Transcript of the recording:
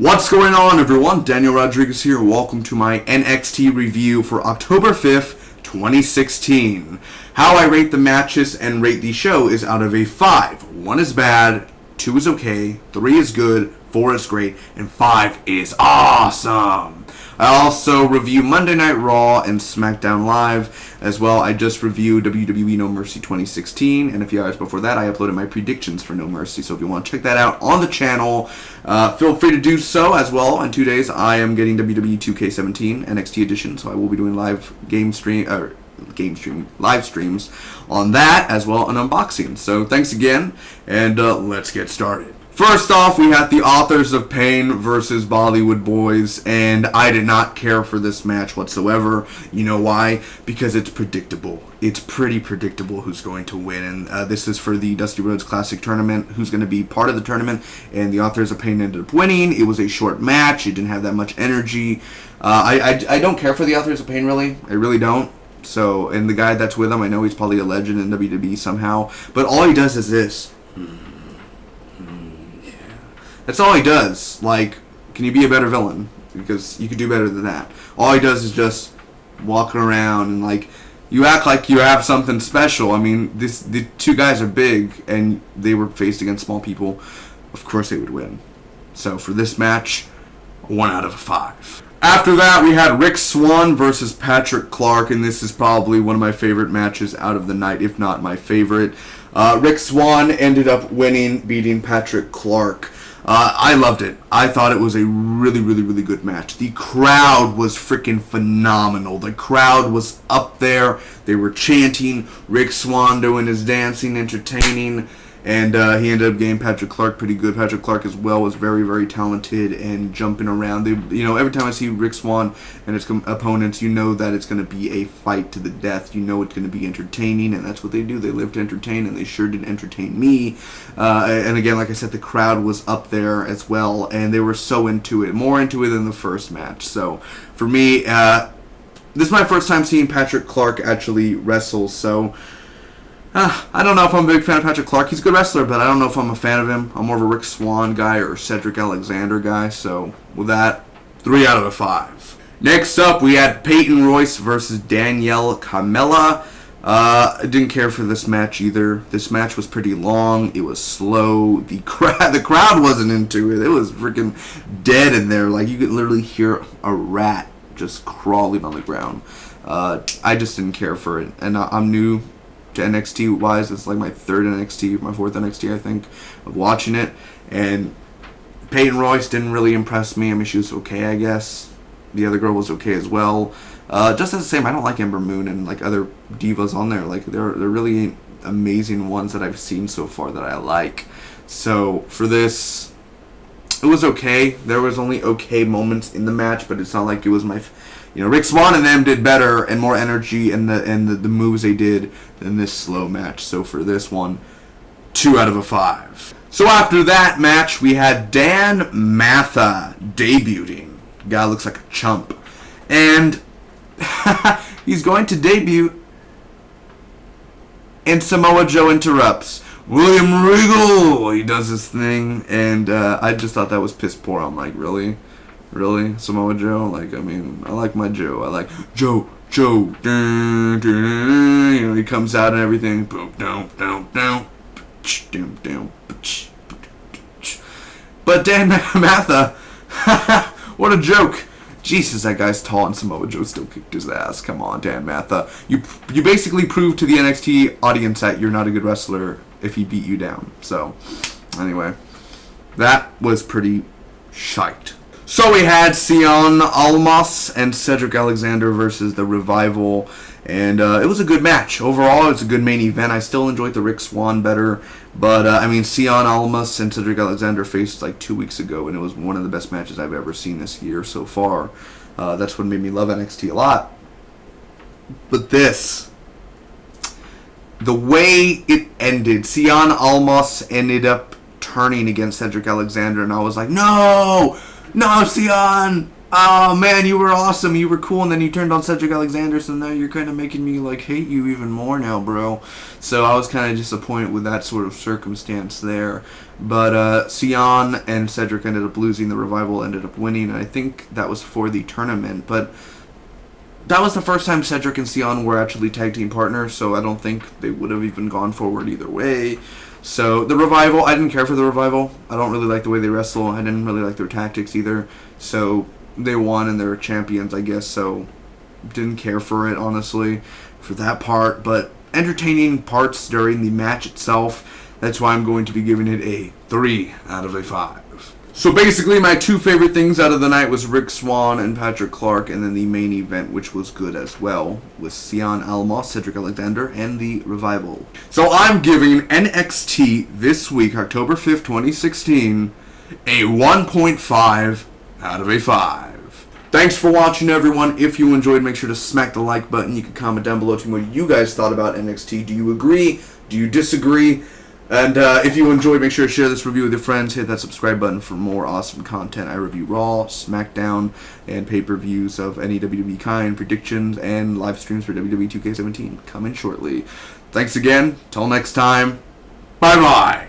What's going on, everyone? Daniel Rodriguez here. Welcome to my NXT review for October 5th, 2016. How I rate the matches and rate the show is out of a 5. 1 is bad, 2 is okay, 3 is good, 4 is great, and 5 is awesome. I also review Monday Night Raw and SmackDown Live as well. I just reviewed WWE No Mercy 2016, and a few hours before that I uploaded my predictions for No Mercy. So if you want to check that out on the channel, feel free to do so as well. In 2 days I am getting WWE 2K17 NXT edition, so I will be doing live live streams on that as well, an unboxing. So thanks again, and let's get started. First off, we had the Authors of Pain versus Bollywood Boys, and I did not care for this match whatsoever. You know why? Because it's predictable. It's pretty predictable who's going to win, and this is for the Dusty Rhodes Classic Tournament, who's going to be part of the tournament, and the Authors of Pain ended up winning. It was a short match. It didn't have that much energy. I don't care for the Authors of Pain, really. I really don't. So, and the guy that's with him, I know he's probably a legend in WWE somehow, but all he does is this. That's all he does. Like, can you be a better villain? Because you could do better than that. All he does is just walking around and, like, you act like you have something special. I mean, the two guys are big, and they were faced against small people. Of course they would win. So for this match, 1 out of 5. After that, we had Rick Swann versus Patrick Clark, and this is probably one of my favorite matches out of the night, if not my favorite. Rick Swann ended up winning, beating Patrick Clark. I loved it. I thought it was a really, really, really good match. The crowd was freaking phenomenal. The crowd was up there. They were chanting. Rick Swann doing his dancing, entertaining. And he ended up getting Patrick Clark pretty good. Patrick Clark as well was very, very talented and jumping around. Every time I see Rick Swann and his opponents, you know that it's going to be a fight to the death. You know it's going to be entertaining, and that's what they do. They live to entertain, and they sure did entertain me. And again, like I said, the crowd was up there as well, and they were so into it, more into it than the first match. So for me, this is my first time seeing Patrick Clark actually wrestle, so I don't know if I'm a big fan of Patrick Clark. He's a good wrestler, but I don't know if I'm a fan of him. I'm more of a Rick Swann guy or Cedric Alexander guy. So with that, 3 out of 5. Next up, we had Peyton Royce versus Danielle Camella. I didn't care for this match either. This match was pretty long. It was slow. The crowd wasn't into it. It was freaking dead in there. Like, you could literally hear a rat just crawling on the ground. I just didn't care for it. And I'm new to NXT wise. It's like my 3rd NXT, my 4th NXT, I think, of watching it. And Peyton Royce didn't really impress me. I mean, she was okay, I guess. The other girl was okay as well. Just as the same, I don't like Ember Moon and like other divas on there. Like, they're really amazing ones that I've seen so far that I like. So for this, it was okay. There was only okay moments in the match, but it's not like it was my Rick Swann and them did better and more energy and the moves they did than this slow match. So for this one, 2 out of 5. So after that match, we had Dan Matha debuting. The guy looks like a chump. And he's going to debut, and Samoa Joe interrupts. William Regal! He does his thing, and I just thought that was piss poor. I'm like, really? Really? Samoa Joe? Like, I mean, I like my Joe. I like Joe. Dun, dun, he comes out and everything. Boom, down, down, down. But Dan Matha, what a joke. Jesus, that guy's tall, and Samoa Joe still kicked his ass. Come on, Dan Matha. You basically proved to the NXT audience that you're not a good wrestler if he beat you down. So, anyway, that was pretty shite. So we had Cien Almas and Cedric Alexander versus the Revival, and it was a good match. Overall, it's a good main event. I still enjoyed the Rick Swann better, but I mean, Cien Almas and Cedric Alexander faced like 2 weeks ago, and it was one of the best matches I've ever seen this year so far. That's what made me love NXT a lot. But this, the way it ended, Cien Almas ended up turning against Cedric Alexander, and I was like, no, Cien, oh man, you were awesome, you were cool, and then you turned on Cedric Alexander, so now you're kind of making me like hate you even more now, bro. So I was kind of disappointed with that sort of circumstance there. But Sion and Cedric ended up losing. The Revival ended up winning, and I think that was for the tournament. But that was the first time Cedric and Sion were actually tag team partners, so I don't think they would have even gone forward either way. So the Revival, I didn't care for the Revival. I don't really like the way they wrestle. I didn't really like their tactics either. So they won and they're champions, I guess. So didn't care for it, honestly, for that part. But entertaining parts during the match itself. That's why I'm going to be giving it a 3 out of a 5. So basically, my two favorite things out of the night was Rick Swann and Patrick Clark, and then the main event, which was good as well, was Sion Alamos, Cedric Alexander, and the Revival. So I'm giving NXT this week, October 5th, 2016, a 1.5 out of a 5. Thanks for watching, everyone. If you enjoyed, make sure to smack the like button. You can comment down below to me what you guys thought about NXT. Do you agree? Do you disagree? And if you enjoyed, make sure to share this review with your friends. Hit that subscribe button for more awesome content. I review Raw, SmackDown, and pay-per-views of any WWE kind, predictions, and live streams for WWE 2K17 coming shortly. Thanks again. Till next time. Bye-bye.